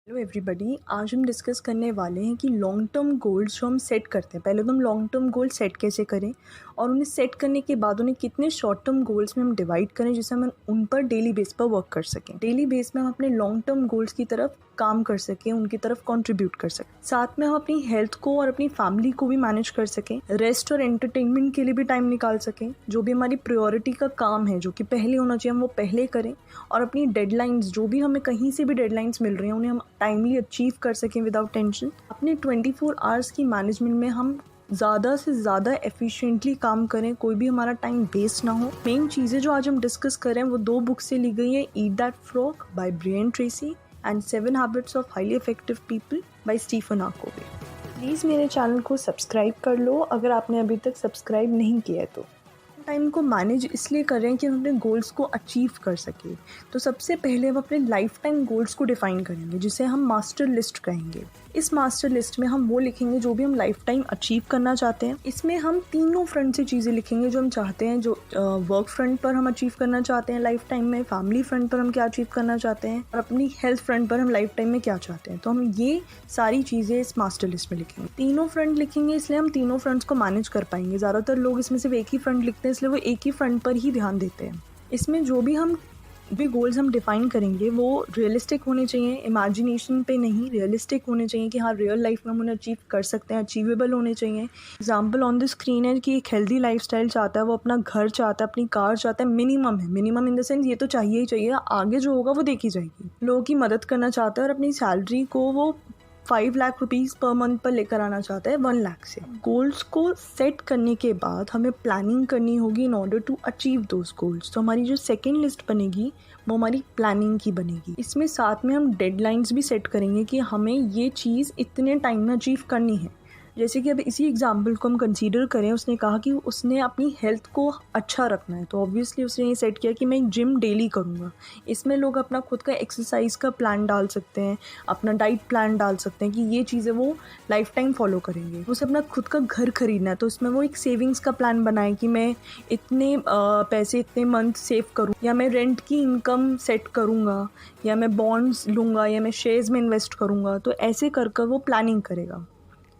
Hello everybody, आज हम discuss करने वाले हैं कि लॉन्ग टर्म गोल्स जो हम सेट करते हैं। पहले तो हम लॉन्ग टर्म गोल सेट कैसे करें और उन्हें सेट करने के बाद उन्हें कितने शॉर्ट टर्म गोल्स में हम डिवाइड करें जिससे हम उन पर डेली बेस पर वर्क कर सकें। डेली बेस में हम अपने लॉन्ग टर्म गोल्स की तरफ काम कर सकें, उनकी तरफ कंट्रीब्यूट कर सकें। साथ में हम अपनी हेल्थ को और अपनी फैमिली को भी मैनेज कर सकें, रेस्ट और एंटरटेनमेंट के लिए भी टाइम निकाल सकें। जो भी हमारी प्रायोरिटी का काम है, जो कि पहले होना चाहिए, हम वो पहले करें और अपनी डेडलाइंस, जो भी हमें कहीं से भी डेडलाइंस मिल रही हैं, उन्हें हम टाइमली अचीव कर सकें विदाउट टेंशन। अपने 24 आवर्स की मैनेजमेंट में हम ज़्यादा से ज़्यादा एफिशिएंटली काम करें, कोई भी हमारा टाइम वेस्ट ना हो। मेन चीज़ें जो आज हम डिस्कस करें वो 2 बुक से ली गई है, eat that frog by Brian Tracy and 7 habits of highly effective people by Stephen R Covey. Please मेरे चैनल को सब्सक्राइब कर लो अगर आपने अभी तक सब्सक्राइब नहीं किया है तो। टाइम को मैनेज इसलिए करें कि हम अपने गोल्स को अचीव कर सकें। तो सबसे पहले हम अपने लाइफ टाइम गोल्स को डिफाइन करेंगे, जिसे हम मास्टर लिस्ट कहेंगे। इस मास्टर लिस्ट में हम वो लिखेंगे जो भी हम लाइफ टाइम अचीव करना चाहते हैं। इसमें हम तीनों फ्रंट से चीज़ें लिखेंगे जो हम चाहते हैं, जो वर्क फ्रंट पर हम अचीव करना चाहते हैं लाइफ टाइम में, फैमिली फ्रंट पर हम क्या अचीव करना चाहते हैं और अपनी हेल्थ फ्रंट पर हम लाइफ टाइम में क्या चाहते हैं। तो हम ये सारी चीज़ें इस मास्टर लिस्ट में लिखेंगे। तीनों फ्रंट लिखेंगे इसलिए हम तीनों फ्रंट्स को मैनेज कर पाएंगे। ज़्यादातर लोग इसमें सिर्फ एक ही फ्रंट लिखते हैं, इसलिए वो एक ही फ्रंट पर ही ध्यान देते हैं। इसमें जो भी गोल्स हम डिफाइन करेंगे वो रियलिस्टिक होने चाहिए, इमेजिनेशन पे नहीं, रियलिस्टिक होने चाहिए कि हाँ रियल लाइफ में हम उन्हें अचीव कर सकते हैं, अचीवेबल होने चाहिए। एग्जाम्पल ऑन द स्क्रीन है कि एक हेल्दी लाइफस्टाइल चाहता है, वो अपना घर चाहता है, अपनी कार चाहता है, मिनिमम है, मिनिमम इन द सेंस ये तो चाहिए ही चाहिए, आगे जो होगा वो देखी जाएगी। लोगों की मदद करना चाहता है और अपनी सैलरी को वो 5 लाख रुपीज़ पर मंथ पर लेकर आना चाहता है 1 लाख से। गोल्स को सेट करने के बाद हमें प्लानिंग करनी होगी in order to achieve those goals. तो हमारी जो सेकेंड लिस्ट बनेगी वो हमारी प्लानिंग की बनेगी। इसमें साथ में हम डेडलाइंस भी सेट करेंगे कि हमें ये चीज़ इतने टाइम में अचीव करनी है। जैसे कि अब इसी एग्जाम्पल को हम कंसीडर करें, उसने कहा कि उसने अपनी हेल्थ को अच्छा रखना है, तो ऑब्वियसली उसने ये सेट किया कि मैं जिम डेली करूँगा। इसमें लोग अपना खुद का एक्सरसाइज का प्लान डाल सकते हैं, अपना डाइट प्लान डाल सकते हैं कि ये चीज़ें वो लाइफ टाइम फॉलो करेंगे। उसे अपना खुद का घर खरीदना है तो इसमें वो एक सेविंग्स का प्लान बनाए कि मैं इतने पैसे इतने मंथ सेव करूँ, या मैं रेंट की इनकम सेट करूँगा, या मैं बॉन्ड्स लूँगा, या मैं शेयर्स में इन्वेस्ट करूँगा। तो ऐसे कर कर वो प्लानिंग करेगा।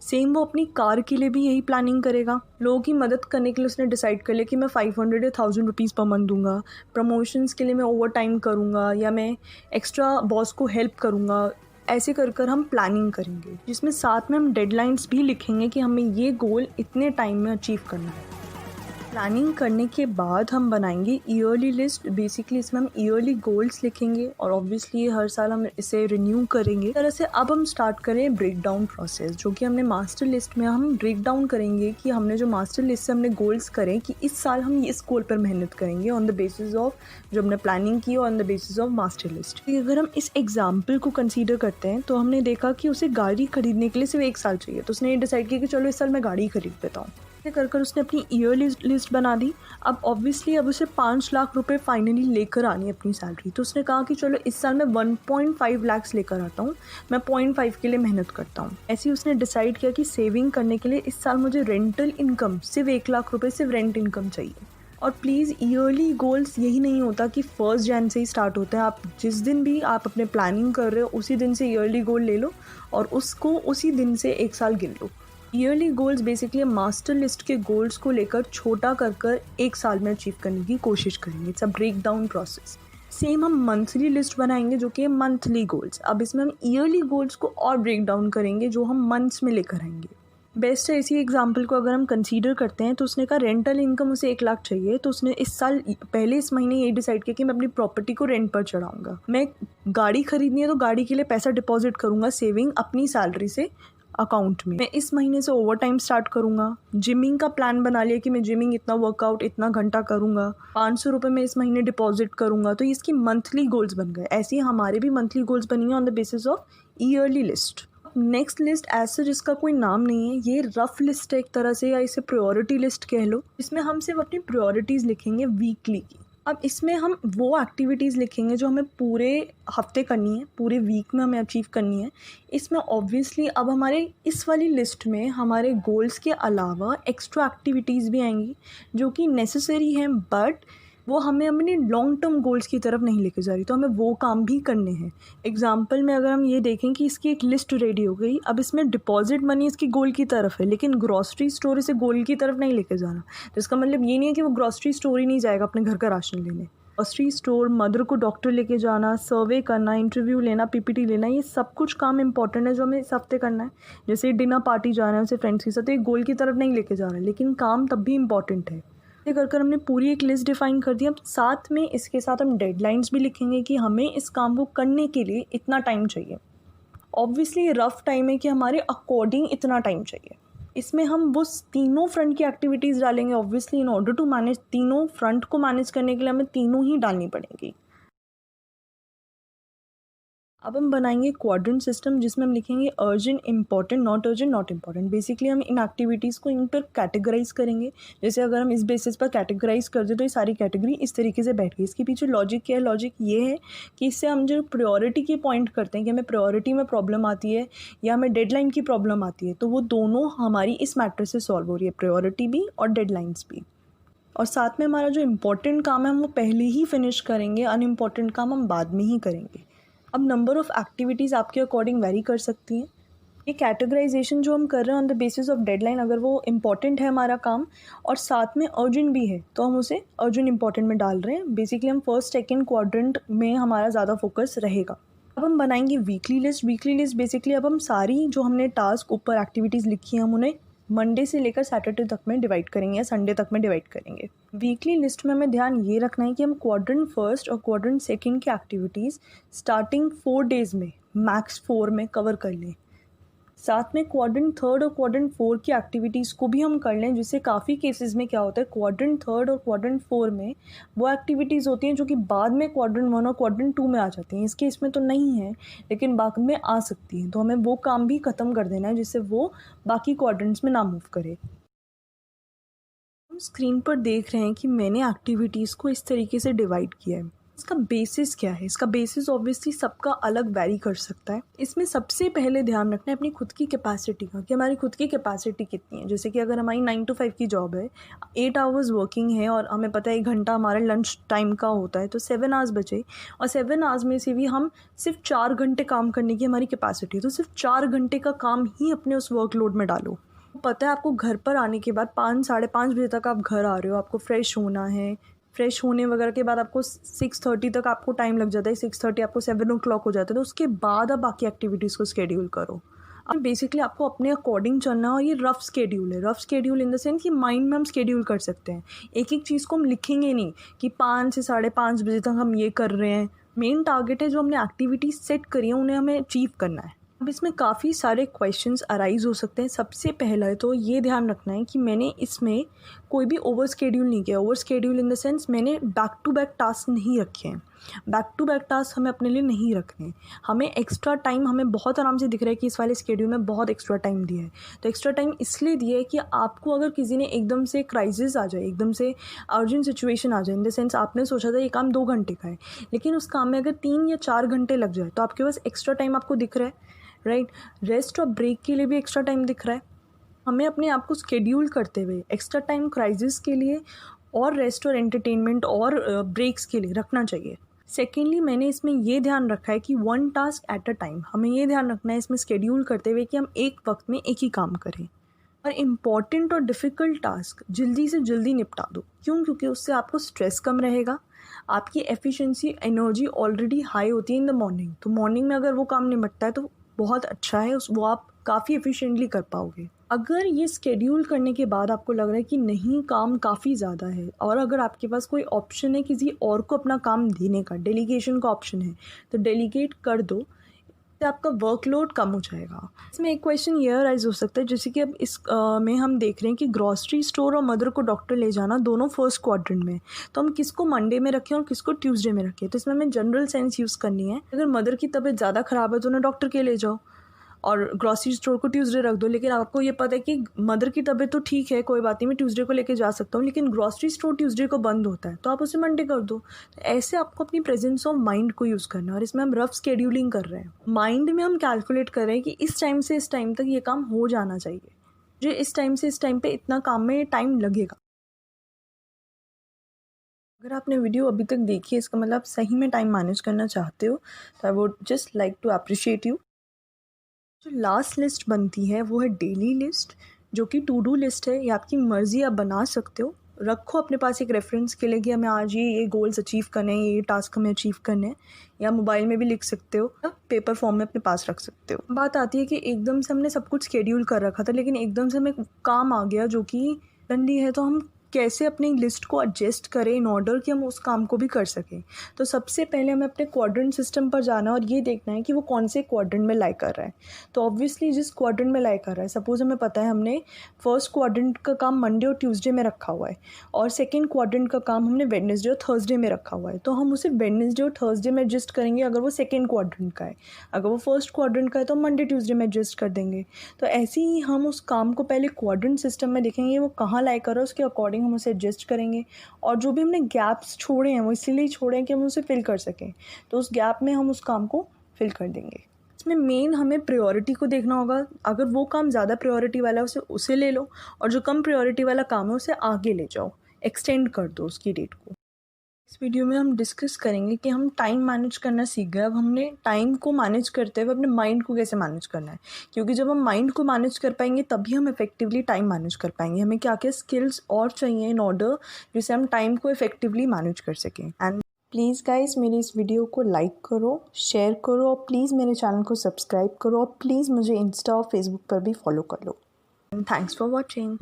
सेम वो अपनी कार के लिए भी यही प्लानिंग करेगा। लोगों की मदद करने के लिए उसने डिसाइड कर लिया कि मैं 500 या 1000 रुपीज़ पर मंथ दूंगा। प्रमोशंस के लिए मैं ओवर टाइम करूँगा, या मैं एक्स्ट्रा बॉस को हेल्प करूँगा। ऐसे कर कर हम प्लानिंग करेंगे, जिसमें साथ में हम डेडलाइंस भी लिखेंगे कि हमें ये गोल इतने टाइम में अचीव करना है। प्लानिंग करने के बाद हम बनाएंगे ईयरली लिस्ट। बेसिकली इसमें हम ईयरली गोल्स लिखेंगे और ऑब्वियसली हर साल हम इसे रिन्यू करेंगे। इस तरह से अब हम स्टार्ट करें ब्रेक डाउन प्रोसेस, जो कि हमने मास्टर लिस्ट में हम ब्रेक डाउन करेंगे कि हमने जो मास्टर लिस्ट से हमने गोल्स करें कि इस साल हम इस गोल पर मेहनत करेंगे ऑन द बेसिस ऑफ जो हमने प्लानिंग की, on the basis of master list. अगर हम इस एग्जाम्पल को कंसीडर करते हैं तो हमने देखा कि उसे गाड़ी खरीदने के लिए सिर्फ 1 साल चाहिए, तो उसने ये डिसाइड किया कि चलो इस साल मैं गाड़ी खरीद लेता हूँ। कर कर उसने अपनी ईयर लिस्ट बना दी। अब ऑब्वियसली अब उसे 5 लाख रुपए फाइनली लेकर आनी है अपनी सैलरी, तो उसने कहा कि चलो इस साल मैं 1.5 लाख लेकर आता हूँ, मैं 0.5 के लिए मेहनत करता हूँ। ऐसे ही उसने डिसाइड किया कि सेविंग करने के लिए इस साल मुझे रेंटल इनकम सिर्फ 1 लाख रुपए सिर्फ रेंट इनकम चाहिए। और प्लीज़ ईयरली गोल्स यही नहीं होता कि 1 जनवरी से ही स्टार्ट होता है। आप जिस दिन भी आप अपने प्लानिंग कर रहे हो उसी दिन से ईयरली गोल ले लो और उसको उसी दिन से 1 साल गिन लो। Yearly goals basically master list के गोल्स को लेकर छोटा कर कर 1 साल में अचीव करने की कोशिश करेंगे। It's a break down process. Same हम मंथली लिस्ट बनाएंगे जो कि मंथली गोल्स। अब इसमें हम ईयरली गोल्स को और ब्रेक डाउन करेंगे जो हम मंथ्स में लेकर आएंगे। बेस्ट है इसी एग्जाम्पल को अगर हम कंसीडर करते हैं तो उसने कहा रेंटल इनकम उसे 1 लाख चाहिए, तो उसने इस साल पहले इस महीने ये डिसाइड किया कि मैं अपनी प्रॉपर्टी को रेंट पर चढ़ाऊंगा। मैं गाड़ी खरीदनी है तो गाड़ी के लिए पैसा डिपॉजिट करूंगा सेविंग अपनी सैलरी से अकाउंट में। मैं इस महीने से ओवर टाइम स्टार्ट करूंगा। जिमिंग का प्लान बना लिया कि मैं जिमिंग इतना वर्कआउट इतना घंटा करूंगा। 500 रुपये मैं इस महीने डिपॉजिट करूंगा। तो इसकी मंथली गोल्स बन गए। ऐसे ही हमारे भी मंथली गोल्स बनेंगे on the basis of yearly list. Next list ऐसे जिसका कोई नाम नहीं है, ये रफ लिस्ट है एक तरह से, या इसे प्रायोरिटी लिस्ट कह लो। इसमें हम सिर्फ अपनी प्रायोरिटीज़ लिखेंगे वीकली की। अब इसमें हम वो एक्टिविटीज़ लिखेंगे जो हमें पूरे हफ्ते करनी है, पूरे वीक में हमें अचीव करनी है। इसमें ऑब्वियसली अब हमारे इस वाली लिस्ट में हमारे गोल्स के अलावा एक्स्ट्रा एक्टिविटीज़ भी आएंगी जो कि नेसेसरी हैं, बट वो हमें अपनी लॉन्ग टर्म गोल्स की तरफ नहीं लेके जा रही, तो हमें वो काम भी करने हैं। एग्जाम्पल में अगर हम ये देखें कि इसकी एक लिस्ट रेडी हो गई, अब इसमें डिपॉजिट मनी इसकी गोल की तरफ है, लेकिन ग्रॉसरी स्टोर इसे गोल की तरफ नहीं लेके जाना। तो इसका मतलब ये नहीं है कि वो ग्रॉसरी स्टोर ही नहीं जाएगा अपने घर का राशन लेने। ग्रॉसरी स्टोर, मदर को डॉक्टर लेके जाना, सर्वे करना, इंटरव्यू लेना, पीपीटी लेना, ये सब कुछ काम इंपॉर्टेंट है जो हमें इस हफ्ते करना है। जैसे डिनर पार्टी जाना है उसे फ्रेंड्स के साथ, तो एक गोल की तरफ नहीं लेके जा रहा है, लेकिन काम तब भी इम्पॉर्टेंट है। कर कर हमने पूरी एक लिस्ट डिफाइन कर दी। अब साथ में इसके साथ हम डेडलाइंस भी लिखेंगे कि हमें इस काम को करने के लिए इतना टाइम चाहिए। ऑब्वियसली ये रफ टाइम है कि हमारे अकॉर्डिंग इतना टाइम चाहिए। इसमें हम वो तीनों फ्रंट की एक्टिविटीज़ डालेंगे। Obviously in order to manage तीनों फ्रंट को मैनेज करने के लिए हमें तीनों ही डालनी पड़ेंगी। अब हम बनाएंगे क्वाड्रेंट सिस्टम जिसमें हम लिखेंगे urgent, important, not urgent, not important. Basically हम इन एक्टिविटीज़ को इन पर कैटेगराइज करेंगे। जैसे अगर हम इस बेसिस पर कैटेगराइज कर दें तो ये सारी कैटेगरी इस तरीके से बैठ गई। इसके पीछे लॉजिक क्या है? लॉजिक ये है कि इससे हम जो प्रायोरिटी की पॉइंट करते हैं कि हमें प्रायोरिटी में प्रॉब्लम आती है या हमें डेडलाइन की प्रॉब्लम आती है, तो वो दोनों हमारी इस मैटर से सॉल्व हो रही है, प्रायोरिटी भी और डेडलाइंस भी। और साथ में हमारा जो इम्पोर्टेंट काम है हम वो पहले ही फिनिश करेंगे, अनइम्पॉर्टेंट काम हम बाद में ही करेंगे। अब नंबर ऑफ़ एक्टिविटीज़ आपके अकॉर्डिंग वेरी कर सकती हैं। ये कैटेगराइजेशन जो हम कर रहे हैं on the basis of deadline, अगर वो इम्पॉर्टेंट है हमारा काम और साथ में अर्जेंट भी है, तो हम उसे अर्जेंट इंपॉर्टेंट में डाल रहे हैं। बेसिकली हम फर्स्ट सेकंड क्वाड्रेंट में हमारा ज़्यादा फोकस रहेगा। अब हम बनाएंगे weekly list. Weekly list basically अब हम सारी जो हमने टास्क ऊपर एक्टिविटीज़ लिखी हैं हम उन्हें मंडे से लेकर सैटरडे तक में डिवाइड करेंगे या संडे तक में डिवाइड करेंगे। वीकली लिस्ट में हमें ध्यान ये रखना है कि हम क्वाड्रेंट फर्स्ट और क्वाड्रेंट सेकंड की एक्टिविटीज़ स्टार्टिंग 4 डेज़ में, मैक्स 4 में कवर कर लें। साथ में क्वाड्रेंट थर्ड और क्वाड्रेंट 4 की एक्टिविटीज़ को भी हम कर लें, जिससे काफ़ी केसेस में क्या होता है, क्वाड्रेंट थर्ड और क्वाड्रेंट 4 में वो एक्टिविटीज़ होती हैं जो कि बाद में क्वाड्रेंट 1 और क्वाड्रेंट 2 में आ जाती हैं। इस केस में तो नहीं है, लेकिन बाद में आ सकती हैं, तो हमें वो काम भी ख़त्म कर देना है जिससे वो बाकी क्वाड्रेंट्स में ना मूव करे। हम स्क्रीन पर देख रहे हैं कि मैंने एक्टिविटीज़ को इस तरीके से डिवाइड किया है। इसका बेसिस क्या है? इसका बेसिस ऑब्वियसली सबका अलग वैरी कर सकता है। इसमें सबसे पहले ध्यान रखना है अपनी खुद की कैपेसिटी का, कि हमारी खुद की कैपेसिटी कितनी है। जैसे कि अगर हमारी 9 to 5 की जॉब है, 8 आवर्स वर्किंग है और हमें पता है 1 घंटा हमारा लंच टाइम का होता है, तो 7 आवर्स बचे और 7 आवर्स में से भी हम सिर्फ 4 घंटे काम करने की हमारी कैपेसिटी है, तो सिर्फ 4 घंटे का काम ही अपने उस वर्कलोड में डालो। पता है आपको घर पर आने के बाद 5 साढ़े 5 बजे तक आप घर आ रहे हो, आपको फ्रेश होना है, फ्रेश होने वगैरह के बाद आपको 6:30 तक आपको टाइम लग जाता है, 6:30 आपको 7 o'clock हो जाता है, तो उसके बाद आप बाकी एक्टिविटीज़ को शेड्यूल करो। अब बेसिकली आपको अपने अकॉर्डिंग चलना है और ये रफ़ शेड्यूल है। Rough schedule in the sense कि माइंड में हम शेड्यूल कर सकते हैं। एक एक चीज़ को हम लिखेंगे नहीं कि 5 से साढ़े 5 बजे तक हम ये कर रहे हैं। मेन टारगेट है जो हमने एक्टिविटीज़ सेट करी है उन्हें हमें अचीव करना है। अब इसमें काफ़ी सारे क्वेश्चंस अराइज़ हो सकते हैं। सबसे पहला तो ये ध्यान रखना है कि मैंने इसमें कोई भी ओवर स्केड्यूल नहीं किया। Over schedule in the sense मैंने बैक टू बैक टास्क नहीं रखे हैं। बैक टू बैक टास्क हमें अपने लिए नहीं रखने। हमें एक्स्ट्रा टाइम, हमें बहुत आराम से दिख रहा है कि इस वाले स्केड्यूल में बहुत एक्स्ट्रा टाइम दिया है। तो एक्स्ट्रा टाइम इसलिए दिया है कि आपको अगर किसी ने एकदम से क्राइसिस आ जाए, एकदम से अर्जेंट सिचुएशन आ जाए, इन द सेंस आपने सोचा था ये काम 2 घंटे का है, लेकिन उस काम में अगर 3 या 4 घंटे लग जाए, तो आपके पास एक्स्ट्रा टाइम आपको दिख रहा है, राइट। रेस्ट और ब्रेक के लिए भी एक्स्ट्रा टाइम दिख रहा है। हमें अपने आप को स्केड्यूल करते हुए एक्स्ट्रा टाइम क्राइसिस के लिए और रेस्ट और एंटरटेनमेंट और ब्रेक्स के लिए रखना चाहिए। सेकेंडली मैंने इसमें ये ध्यान रखा है कि 1 टास्क एट अ टाइम। हमें ये ध्यान रखना है इसमें स्केड्यूल करते हुए कि हम एक वक्त में एक ही काम करें और इम्पॉर्टेंट और डिफ़िकल्ट टास्क जल्दी से जल्दी निपटा दो। क्यों? क्योंकि उससे आपको स्ट्रेस कम रहेगा, आपकी एफिशिएंसी, एनर्जी ऑलरेडी हाई होती है इन द मॉर्निंग, तो मॉर्निंग में अगर वो काम निपटता है तो बहुत अच्छा है, वो आप काफ़ी एफिशिएंटली कर पाओगे। अगर ये स्केड्यूल करने के बाद आपको लग रहा है कि नहीं काम काफ़ी ज़्यादा है और अगर आपके पास कोई ऑप्शन है किसी और को अपना काम देने का, डेलीगेशन का ऑप्शन है, तो डेलीगेट कर दो, तो आपका वर्कलोड कम हो जाएगा। इसमें एक क्वेश्चन ये राइज हो सकता है, जैसे कि अब इस में हम देख रहे हैं कि ग्रॉसरी स्टोर और मदर को डॉक्टर ले जाना दोनों फर्स्ट क्वाड्रेंट में, तो हम किसको मंडे में रखें और किसको ट्यूसडे में रखें। तो इसमें हमें जनरल सेंस यूज़ करनी है। अगर मदर की तबीयत ज़्यादा ख़राब है तो उन्हें डॉक्टर के ले जाओ और ग्रॉसरी स्टोर को ट्यूसडे रख दो। लेकिन आपको ये पता है कि मदर की तबीयत तो ठीक है, कोई बात नहीं, मैं ट्यूसडे को लेके जा सकता हूँ, लेकिन ग्रॉसरी स्टोर ट्यूसडे को बंद होता है, तो आप उसे मंडे कर दो। तो ऐसे आपको अपनी प्रेजेंस ऑफ माइंड को यूज़ करना है और इसमें हम रफ स्केड्यूलिंग कर रहे हैं। माइंड में हम कैलकुलेट कर रहे हैं कि इस टाइम से इस टाइम तक ये काम हो जाना चाहिए, जो इस टाइम से इस टाइम पे इतना काम में टाइम लगेगा। अगर आपने वीडियो अभी तक देखी है, इसका मतलब आप सही में टाइम मैनेज करना चाहते हो, तो I would just like to appreciate you. जो लास्ट लिस्ट बनती है वो है डेली लिस्ट, जो कि टू डू लिस्ट है। ये आपकी मर्ज़ी, आप बना सकते हो, रखो अपने पास एक रेफरेंस के लिए कि हमें आज ये गोल्स अचीव करने हैं, ये टास्क हमें अचीव करने हैं। या मोबाइल में भी लिख सकते हो या पेपर फॉर्म में अपने पास रख सकते हो। बात आती है कि एकदम से हमने सब कुछ शेड्यूल कर रखा था, लेकिन एकदम से हमें काम आ गया जो कि डंडी है, तो हम कैसे अपनी लिस्ट को एडजस्ट करें इन ऑर्डर कि हम उस काम को भी कर सकें। तो सबसे पहले हमें अपने क्वाड्रेंट सिस्टम पर जाना है और ये देखना है कि वो कौन से क्वाड्रेंट में लाई कर रहा है। तो ऑब्वियसली जिस क्वाड्रेंट में लाई कर रहा है, सपोज़ हमें पता है हमने फर्स्ट क्वाड्रेंट का काम मंडे और ट्यूसडे में रखा हुआ है और सेकेंड क्वाड्रेंट का काम हमने वेडनेसडे और थर्सडे में रखा हुआ है, तो हम उसे वेडनेसडे और थर्सडे में एडजस्ट करेंगे अगर वो सेकेंड क्वाड्रेंट का है। अगर वो फर्स्ट क्वाड्रेंट का है तो मंडे ट्यूसडे में एडजस्ट कर देंगे। तो ऐसे ही हम उस काम को पहले क्वाड्रेंट सिस्टम में देखेंगे वो कहाँ लाई कर रहा है, उसके अकॉर्डिंग हम उसे एडजस्ट करेंगे। और जो भी हमने गैप्स छोड़े हैं वो इसीलिए छोड़े हैं कि हम उसे फिल कर सकें, तो उस गैप में हम उस काम को फिल कर देंगे। इसमें मेन हमें प्रायोरिटी को देखना होगा। अगर वो काम ज़्यादा प्रायोरिटी वाला है उसे ले लो, और जो कम प्रायोरिटी वाला काम है उसे आगे ले जाओ, एक्सटेंड कर दो उसकी डेट को। इस वीडियो में हम डिस्कस करेंगे कि हम टाइम मैनेज करना सीख गए, अब हमने टाइम को मैनेज करते हुए अपने माइंड को कैसे मैनेज करना है। क्योंकि जब हम माइंड को मैनेज कर पाएंगे तभी हम इफ़ेक्टिवली टाइम मैनेज कर पाएंगे। हमें क्या क्या स्किल्स और चाहिए इन ऑर्डर जिससे हम टाइम को इफ़ेक्टिवली मैनेज कर सकें। एंड प्लीज़ गाइस, मेरी इस वीडियो को लाइक करो, शेयर करो और प्लीज़ मेरे चैनल को सब्सक्राइब करो और प्लीज़ मुझे इंस्टा और फेसबुक पर भी फॉलो कर लो। And thanks for watching.